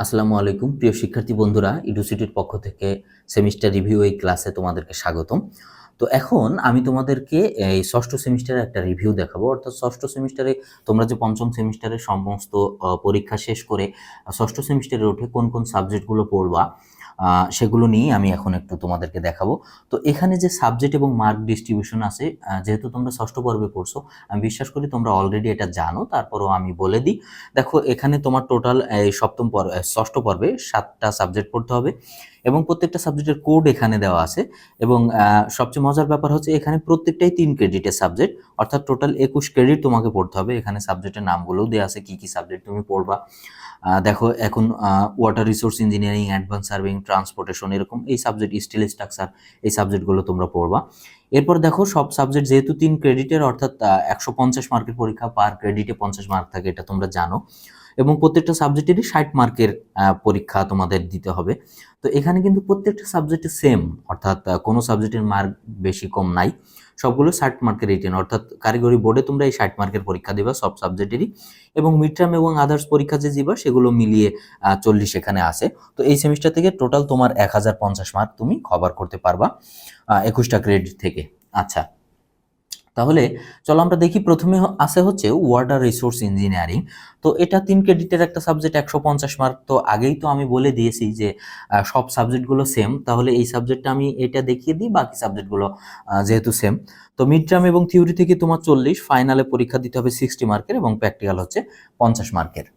আসসালামু আলাইকুম প্রিয় শিক্ষার্থী বন্ধুরা, ইডুসিটির পক্ষ থেকে সেমিস্টার রিভিউ এই ক্লাসে তোমাদেরকে স্বাগতম। তো এখন আমি তোমাদেরকে এই ষষ্ঠ সেমিস্টারের একটা রিভিউ দেখাবো। অর্থাৎ ষষ্ঠ সেমিস্টারে তোমরা যে পঞ্চম সেমিস্টারের সমস্ত পরীক্ষা শেষ করে ষষ্ঠ সেমিস্টারে উঠে কোন কোন সাবজেক্টগুলো পড়বা সেগুলো নিয়েই আমি এখন একটু তোমাদেরকে দেখাবো। তো এখানে যে সাবজেক্ট এবং মার্ক ডিস্ট্রিবিউশন আছে, যেহেতু তোমরা ষষ্ঠ পর্বে পড়ছো, আমি বিশ্বাস করি তোমরা অলরেডি এটা জানো, তারপরও আমি বলে দিই। দেখো, এখানে তোমার টোটাল এই ষষ্ঠ পর্বে 7টা সাবজেক্ট পড়তে হবে এবং প্রত্যেকটা সাবজেক্টের কোড এখানে দেওয়া আছে। এবং সবচেয়ে মজার ব্যাপার হচ্ছে এখানে প্রত্যেকটাই 3 ক্রেডিটের সাবজেক্ট, অর্থাৎ টোটাল 21 ক্রেডিট তোমাকে পড়তে হবে। এখানে সাবজেক্টের নামগুলোও দেওয়া আছে, কি কি সাবজেক্ট তুমি পড়বা। দেখো, এখন water resource engineering, advance serving, transportation, এরকম এই সাবজেক্ট, স্টিল স্ট্রাকচার, এই সাবজেক্টগুলো তোমরা পড়বা। এরপর দেখো, সব সাবজেক্ট যেহেতু 3 ক্রেডিটের, অর্থাৎ 150 মার্কের পরীক্ষা, পার ক্রেডিটে 50 মার্ক থাকে, এটা তোমরা জানো। এবং প্রত্যেকটা সাবজেক্টেরই 60 মার্কের পরীক্ষা তোমাদের দিতে হবে। তো এখানে কিন্তু প্রত্যেকটা সাবজেক্টে সেম, অর্থাৎ কোনো সাবজেক্টের মার্ক বেশি কম নাই, সবগুলো 60 মার্কের রিটেন। অর্থাৎ কারিগরি বোর্ডে তোমরা এই 60 মার্কের পরীক্ষা দিবা সব সাবজেক্টেরই, এবং মিড টার্ম এবং আদার্স পরীক্ষা যে দিবা সেগুলো মিলিয়ে 40 এখানে আসে। তো এই সেমিস্টার থেকে টোটাল তোমার 1050 মার্ক তুমি কভার করতে পারবা 21টা ক্রেডিট থেকে। আচ্ছা, তাহলে চলো আমরা দেখি। প্রথমে আছে হচ্ছে ওয়াটার রিসোর্স ইঞ্জিনিয়ারিং। তো এটা 3 ক্রেডিটের একটা সাবজেক্ট, 150 মার্ক। তো আগেই তো আমি বলে দিয়েছি যে সব সাবজেক্টগুলো সেম, তাহলে এই সাবজেক্টটা আমি এটা দেখিয়ে দিই, বাকি সাবজেক্টগুলো যেহেতু সেম। তো মিড টার্ম এবং থিওরি থেকে তোমার 40, ফাইনালে পরীক্ষা দিতে হবে 60 মার্কের, এবং প্র্যাকটিক্যাল হচ্ছে 50 মার্কের।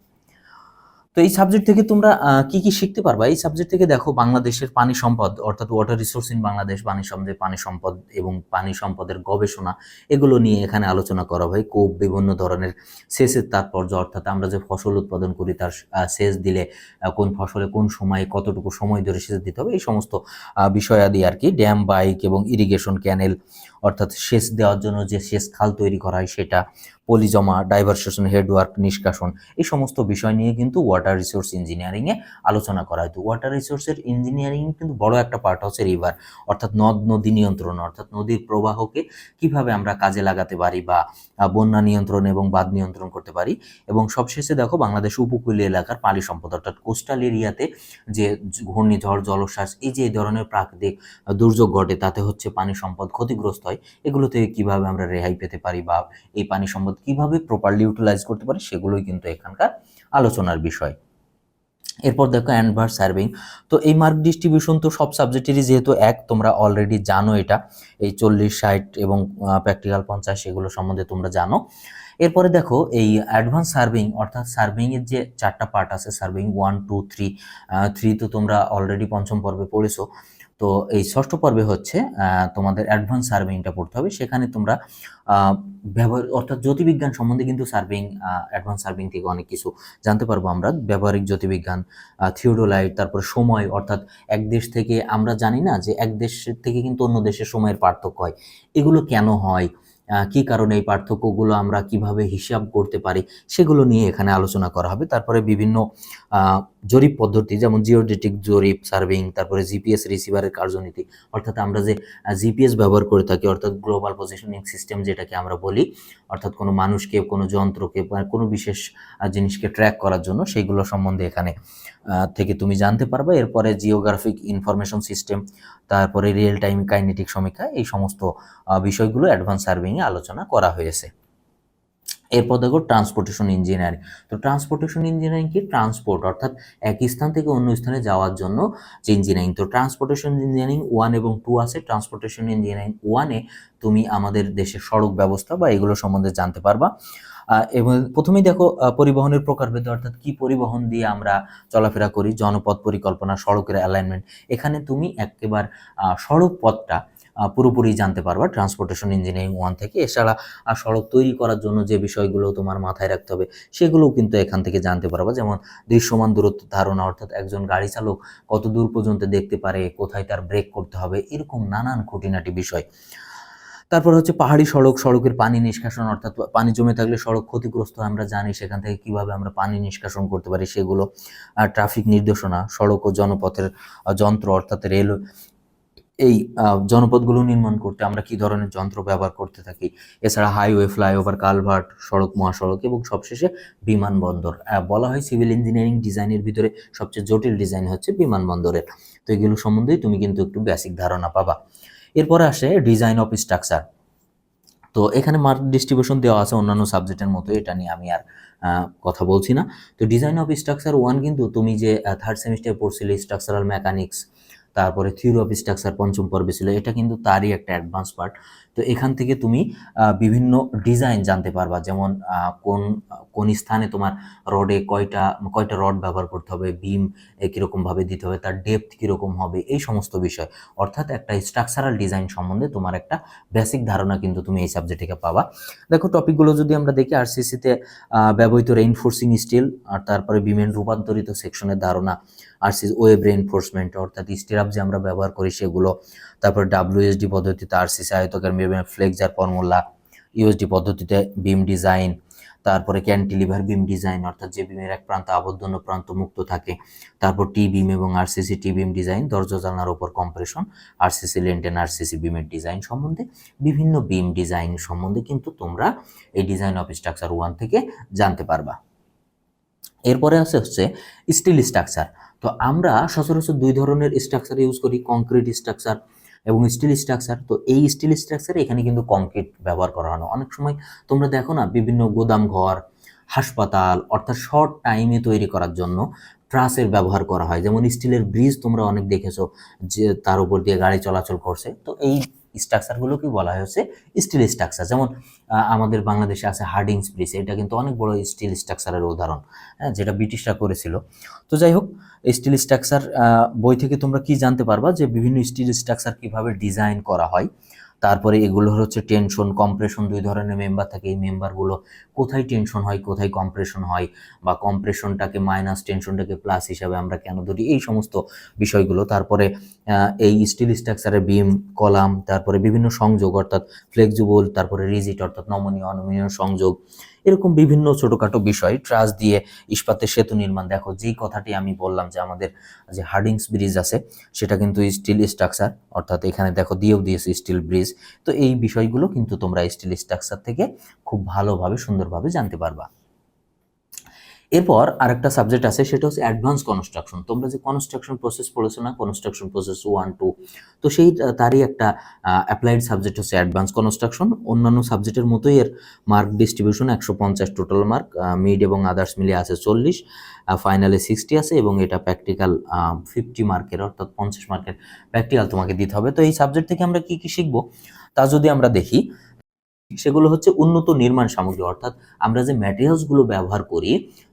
তো এই সাবজেক্ট থেকে তোমরা কি কি শিখতে পারবা? এই সাবজেক্ট থেকে দেখো, বাংলাদেশের পানি সম্পদ, অর্থাৎ ওয়াটার রিসোর্স ইন বাংলাদেশ, পানি সম্পদ এবং পানি সম্পদের গবেষণা, এগুলো নিয়ে এখানে আলোচনা করা হয়। খুব বিভিন্ন ধরনের সেচের তাৎপর্য, অর্থাৎ আমরা যে ফসল উৎপাদন করি তার সেচ দিলে কোন ফসলে কোন সময়ে কতটুকু সময় ধরে সেচ দিতে হবে, এই সমস্ত বিষয়াদি আর কি। ড্যাম, বাইক এবং ইরিগেশন ক্যানেল, অর্থাৎ সেচ দেওয়ার জন্য যে সেচ খাল তৈরি করা হয় সেটা, পলি জমা, ডাইভারসেশন, হেডওয়ার্ক, নিষ্কাশন, এই সমস্ত বিষয় নিয়ে কিন্তু ওয়াটার রিসোর্স ইঞ্জিনিয়ারিংয়ে আলোচনা করা হয়। তো ওয়াটার রিসোর্সের ইঞ্জিনিয়ারিং কিন্তু বড় একটা পার্ট হচ্ছে রিভার, অর্থাৎ নদ নদী নিয়ন্ত্রণ, অর্থাৎ নদীর প্রবাহকে কিভাবে আমরা কাজে লাগাতে পারি, বা বন্যা নিয়ন্ত্রণ এবং বাঁধ নিয়ন্ত্রণ করতে পারি। এবং সবশেষে দেখো, বাংলাদেশ উপকূলীয় এলাকার পানি সম্পদ, অর্থাৎ কোস্টাল এরিয়াতে যে ঘূর্ণিঝড়, জলোচ্ছ্বাস, এই যে এই ধরনের প্রাকৃতিক দুর্যোগ ঘটে, তাতে হচ্ছে পানি সম্পদ ক্ষতিগ্রস্ত হয়, এগুলো থেকে কিভাবে আমরা রেহাই পেতে পারি, বা এই পানি সম্পদ কিভাবে প্রপারলি ইউটিলাইজ করতে পারি, সেগুলোই কিন্তু এখানকার আলোচনার বিষয়। এরপর দেখো অ্যাডভান্স সার্ভিং। তো এই মার্ক ডিস্ট্রিবিউশন তো সব সাবজেক্টেরই যেহেতু এক, তোমরা অলরেডি জানো এটা, এই 40, 60 এবং প্র্যাকটিক্যাল 50, এগুলো সম্বন্ধে তোমরা জানো। এরপরে দেখো, এই অ্যাডভান্স সার্ভিং, অর্থাৎ সার্ভিং এর যে 4টা পার্ট আছে, সার্ভিং 1, 2, 3। 3 তো তোমরা অলরেডি পঞ্চম পর্বে পড়েছো। তো এই ষষ্ঠ পর্বে হচ্ছে তোমাদের অ্যাডভান্স সার্ভিংটা পড়তে হবে। সেখানে তোমরা ব্যবহার, অর্থাৎ জ্যোতির্বিজ্ঞান সম্বন্ধে কিন্তু সার্ভিং, অ্যাডভান্স সার্ভিং থেকে অনেক কিছু জানতে পারবো আমরা। ব্যবহারিক জ্যোতির্বিজ্ঞান, থিওডোলাইট, তারপরে সময়, অর্থাৎ এক দেশ থেকে আমরা জানি না যে এক দেশ থেকে কিন্তু অন্য দেশের সময়ের পার্থক্য হয়, এগুলো কেন হয়, কি কারণে এই পার্থক্যগুলো আমরা কিভাবে হিসাব করতে পারি, সেগুলো নিয়ে এখানে আলোচনা করা হবে। তারপরে বিভিন্ন জরিপ পদ্ধতি, যেমন জিওডেটিক জরিপ, সার্ভিং, তারপরে জিপিএস রিসিভারের কার্যনীতি, অর্থাৎ আমরা যে জিপিএস ব্যবহার করে থাকি, অর্থাৎ গ্লোবাল পজিশনিং সিস্টেম যেটাকে আমরা বলি, অর্থাৎ কোনো মানুষকে, কোনো যন্ত্রকে বা কোনো বিশেষ জিনিসকে ট্র্যাক করার জন্য, সেইগুলো সম্বন্ধে এখানে থেকে তুমি জানতে পারবে। এরপরে জিওগ্রাফিক ইনফরমেশন সিস্টেম, তারপরে রিয়েল টাইম কাইনেটিক সমীক্ষা, এই সমস্ত বিষয়গুলো অ্যাডভান্স সার্ভিংয়ে আলোচনা করা হয়েছে। এরপর দেখো ট্রান্সপোর্টেশন ইঞ্জিনিয়ারিং। তো ট্রান্সপোর্টেশন ইঞ্জিনিয়ারিং কি? ট্রান্সপোর্ট, অর্থাৎ এক স্থান থেকে অন্য স্থানে যাওয়ার জন্য যে ইঞ্জিনিয়ারিং। তো ট্রান্সপোর্টেশন ইঞ্জিনিয়ারিং 1 এবং 2 আছে। ট্রান্সপোর্টেশন ইঞ্জিনিয়ারিং 1-এ তুমি আমাদের দেশের সড়ক ব্যবস্থা বা এগুলো সম্বন্ধে জানতে পারবা। এবং প্রথমেই দেখো, পরিবহনের প্রকারভেদ, অর্থাৎ কি পরিবহন দিয়ে আমরা চলাফেরা করি, জনপথ পরিকল্পনা, সড়কের অ্যালাইনমেন্ট, এখানে তুমি একেবারে সড়ক পথটা পুরোপুরি জানতে পারবা ট্রান্সপোর্টেশন ইঞ্জিনিয়ারিং 1 থেকে। এছাড়া সড়ক তৈরি করার জন্য যে বিষয়গুলো তোমার মাথায় রাখতে হবে, সেগুলোও কিন্তু এখান থেকে জানতে পারবা। যেমন দৃশ্যমান দূরত্ব ধারণা, অর্থাৎ একজন গাড়ি চালক কত দূর পর্যন্ত দেখতে পারে, কোথায় তার ব্রেক করতে হবে, এরকম নানান খুঁটিনাটি বিষয়। তারপর হচ্ছে পাহাড়ি সড়ক, সড়কের পানি নিষ্কাশন, অর্থাৎ পানি জমে থাকলে সড়ক ক্ষতিগ্রস্ত হয়, আমরা জানি, সেখান থেকে কিভাবে আমরা পানি নিষ্কাশন করতে পারি সেগুলো। ট্রাফিক নির্দেশনা, সড়ক ও জনপথের যন্ত্র, অর্থাৎ রেল এই জনপদগুলো নির্মাণ করতে আমরা কি ধরনের যন্ত্র ব্যবহার করতে থাকি, এছাড়া হাইওয়ে, ফ্লাইওভার, কালভার্ট, সড়ক, মহাসড়ক এবং সবশেষে বিমানবন্দর। বলা হয় সিভিল ইঞ্জিনিয়ারিং ডিজাইনের ভিতরে সবচেয়ে জটিল ডিজাইন হচ্ছে বিমানবন্দরের। তো এগুলো সম্বন্ধেই তুমি কিন্তু একটু বেসিক ধারণা পাবা। এরপরে আসে ডিজাইন অফ স্ট্রাকচার। তো এখানে মার্ক ডিস্ট্রিবিউশন দেওয়া আছে অন্যান্য সাবজেক্টের মতো, এটা নিয়ে আমি আর কথা বলছি না। তো ডিজাইন অফ স্ট্রাকচার 1 কিন্তু তুমি যে থার্ড সেমিস্টারে পড়ছিলে স্ট্রাকচারাল মেকানিক্স, তারপরে থিওরি অফ স্ট্রাকচার পঞ্চম পর্বে ছিল, এটা কিন্তু তারই একটা অ্যাডভান্স পার্ট। তো এখান থেকে তুমি বিভিন্ন ডিজাইন জানতে পারবা, যেমন কোন কোন স্থানে তোমার রডে কয়টা রড ব্যবহার করতে হবে, বিম কীরকমভাবে দিতে হবে, তার ডেপথ কীরকম হবে, এই সমস্ত বিষয়। অর্থাৎ একটা স্ট্রাকচারাল ডিজাইন সম্বন্ধে তোমার একটা বেসিক ধারণা কিন্তু তুমি এই সাবজেক্ট থেকে পাবা। দেখো টপিকগুলো যদি আমরা দেখি, আরসিসিতে ব্যবহৃত রেইনফোর্সিং স্টিল, আর তারপরে বিমের রূপান্তরিত সেকশনের ধারণা, আরসিসি ওয়েব রেইনফোর্সমেন্ট অর্থাৎ স্টিরাপ যে আমরা ব্যবহার করি সেগুলো, তারপর ডাব্লিউএসডি পদ্ধতিতে আরসিসি আয়তকার ফ্লেক্সার ফর্মুলা, ইউএসডি পদ্ধতিতে বিম ডিজাইন, তারপরে ক্যান্টিলিভার বিম ডিজাইন অর্থাৎ যে বিমের এক প্রান্ত আবদ্ধ অন্য প্রান্ত মুক্ত থাকে, তারপর টি বিম এবং আরসিসি টি বিম ডিজাইন, দরজা জানলার উপর কম্প্রেশন, আরসিসি লেন্টেন আরসিসি বিমের ডিজাইন সম্বন্ধে, বিভিন্ন বিম ডিজাইন সম্বন্ধে কিন্তু তোমরা এই ডিজাইন অফ স্ট্রাকচার 1 থেকে জানতে পারবা। এরপরে হচ্ছে স্টিল স্ট্রাকচার। তো আমরা সচরাচর 2 ধরনের স্ট্রাকচার ইউজ করি, কংক্রিট স্ট্রাকচার এবং স্টিল স্ট্রাকচার। তো এই স্টিল স্ট্রাকচারে এখানে কিন্তু কংক্রিট ব্যবহার করা হয় না। অনেক সময় তোমরা দেখো না, বিভিন্ন গোদাম ঘর, হাসপাতাল অর্থাৎ শর্ট টাইমে তৈরি করার জন্য ট্রাসের ব্যবহার করা হয়। যেমন স্টিলের ব্রিজ তোমরা অনেক দেখেছো যে তার উপর দিয়ে গাড়ি চলাচল করছে। তো এই স্ট্রাকচারগুলোকে বলা হয়েছে স্টিল স্ট্রাকচার। যেমন আমাদের বাংলাদেশে আছে হার্ডিংস ব্রিজ, এটা কিন্তু অনেক বড় স্টিল স্ট্রাকচারের উদাহরণ, যেটা ব্রিটিশরা করেছিল। তো যাই হোক, স্টিল স্ট্রাকচার বই থেকে তোমরা কি জানতে পারবা যে বিভিন্ন স্টিল স্ট্রাকচার কিভাবে ডিজাইন করা হয়, তারপরে এগুলো হচ্ছে টেনশন, কম্প্রেশন, 2 ধরনের মেম্বার থাকে। এই মেম্বারগুলো কোথায় টেনশন হয়, কোথায় কম্প্রেশন হয়, বা কম্প্রেশনটাকে মাইনাস, টেনশনটাকে প্লাস হিসাবে আমরা কেন ধরি, এই সমস্ত বিষয়গুলো। তারপরে এই স্টিল স্ট্রাকচারের বিম, কলাম, তারপরে বিভিন্ন সংযোগ অর্থাৎ ফ্লেক্সিবল, তারপরে রিজিড অর্থাৎ নমনীয়, অনমনীয় সংযোগ, এরকম বিভিন্ন ছোটোখাটো বিষয়। ট্রাস দিয়ে ইস্পাতের সেতু নির্মাণ। দেখো যেই কথাটি আমি বললাম যে আমাদের যে হার্ডিংস ব্রিজ আছে সেটা কিন্তু স্টিল স্ট্রাকচার, অর্থাৎ এখানে দেখো দিয়েও দিয়েছে স্টিল ব্রিজ। তো এই বিষয়গুলো কিন্তু তোমরা স্টিল স্ট্রাকচার থেকে খুব ভালোভাবে সুন্দরভাবে জানতে পারবা। এরপর আরেকটা সাবজেক্ট আছে, সেটা হচ্ছে অ্যাডভান্স কনস্ট্রাকশন। তোমরা যে কনস্ট্রাকশন প্রসেস পড়েছো না, কনস্ট্রাকশন প্রসেস 1, 2, তো সেই তারই একটা অ্যাপ্লাইড সাবজেক্ট হচ্ছে অ্যাডভান্স কনস্ট্রাকশন। অন্যান্য সাবজেক্টের মতোই এর mark distribution 150 total mark, mid এবং আদার্স মিলিয়ে আছে 40, ফাইনালে 60 আছে, এবং এটা প্র্যাকটিক্যাল 50 মার্কের, অর্থাৎ 50 মার্কের প্র্যাকটিক্যাল তোমাকে দিতে হবে। তো এই সাবজেক্ট থেকে আমরা কি কি শিখবো তা যদি আমরা দেখি, সেগুলো হচ্ছে উন্নত নির্মাণ সামগ্রী, অর্থাৎ আমরা যে ম্যাটেরিয়ালসগুলো ব্যবহার করি,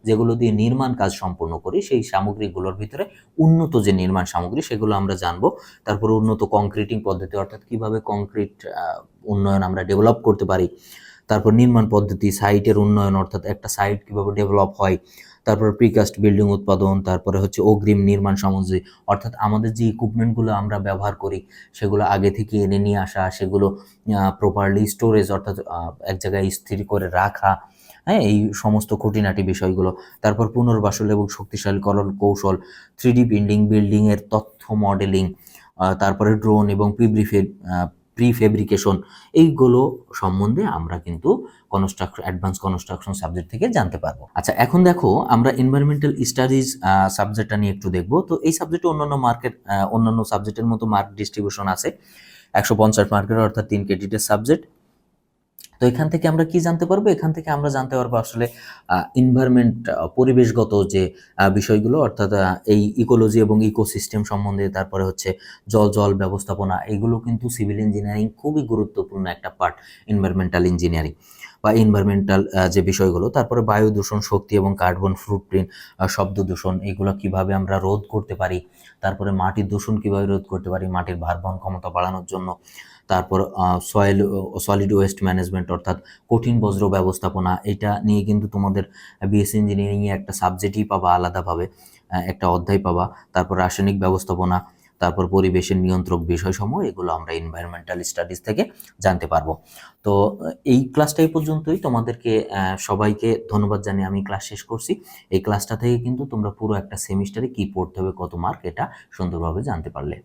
যেগুলো দিয়ে নির্মাণ কাজ সম্পন্ন করি, সেই সামগ্রীগুলোর ভিতরে উন্নত যে নির্মাণ সামগ্রী সেগুলো আমরা জানবো। তারপর উন্নত কংক্রিটিং পদ্ধতি, অর্থাৎ কিভাবে কংক্রিট উন্নয়ন আমরা ডেভেলপ করতে পারি। তারপর নির্মাণ পদ্ধতি, সাইটের উন্নয়ন, অর্থাৎ একটা সাইট কিভাবে ডেভেলপ হয়। তারপর প্রিকাস্ট বিল্ডিং উৎপাদন, তারপরে হচ্ছে অগ্রিম নির্মাণ সামগ্রী, অর্থাৎ আমাদের যে ইকুইপমেন্টগুলো আমরা ব্যবহার করি সেগুলো আগে থেকে এনে নিয়ে আসা, সেগুলো প্রপারলি স্টোরেজ অর্থাৎ এক জায়গায় স্থির করে রাখা, হ্যাঁ, এই সমস্ত খুঁটিনাটি বিষয়গুলো। তারপর পুনর্বাসন এবং শক্তিশালীকরণ কৌশল, 3D প্রিন্টিং, বিল্ডিংয়ের তথ্য মডেলিং, তারপরে ড্রোন এবং প্রিফেব্রিকেশন, এইগুলো সম্বন্ধে আমরা কিন্তু অ্যাডভান্স কনস্ট্রাকশন সাবজেক্ট থেকে জানতে পারবো। আচ্ছা, এখন দেখো আমরা এনভায়রনমেন্টাল স্টাডিজ সাবজেক্টটা নিয়ে একটু দেখবো। তো এই সাবজেক্টে অন্যান্য সাবজেক্টের মতো মার্ক ডিস্ট্রিবিউশন আছে 150 মার্কের, অর্থাৎ 3 ক্রেডিটের সাবজেক্ট। তো এখান থেকে আমরা কি জানতে পারবো? এখান থেকে আমরা জানতে পারবো আসলে এনভায়রনমেন্ট, পরিবেশগত যে বিষয়গুলো, অর্থাৎ এই ইকোলজি এবং ইকোসিস্টেম সম্বন্ধে, তারপরে হচ্ছে জল ব্যবস্থাপনা, এগুলো কিন্তু সিভিল ইঞ্জিনিয়ারিং খুবই গুরুত্বপূর্ণ একটা পার্ট, এনভায়রনমেন্টাল ইঞ্জিনিয়ারিং বা এনভায়রনমেন্টাল যে বিষয়গুলো। তারপরে বায়ু দূষণ, শক্তি এবং কার্বন ফুটপ্রিন্ট, শব্দ দূষণ, এগুলো কিভাবে আমরা রোধ করতে পারি। তারপরে মাটির দূষণ কিভাবে রোধ করতে পারি মাটির ভার বহন ক্ষমতা বাড়ানোর জন্য। তারপর সলিড ওয়েস্ট ম্যানেজমেন্ট, অর্থাৎ কঠিন বজ্র ব্যবস্থাপনা, এটা নিয়ে কিন্তু তোমাদের বিএসসি ইঞ্জিনিয়ারিংয়ে একটা সাবজেক্টই পাবা, আলাদাভাবে একটা অধ্যায় পাবা। তারপর রাসায়নিক ব্যবস্থাপনা, তারপর পরিবেশের নিয়ন্ত্রক বিষয়সমূহ, এগুলো আমরা এনভায়রনমেন্টাল স্টাডিজ থেকে জানতে পারবো। তো এই ক্লাসটা এই পর্যন্তই। তোমাদেরকে সবাইকে ধন্যবাদ জানিয়ে আমি ক্লাস শেষ করছি। এই ক্লাসটা থেকে কিন্তু তোমরা পুরো একটা সেমিস্টারে কি পড়তে হবে, কত মার্ক, এটা সুন্দরভাবে জানতে পারলে।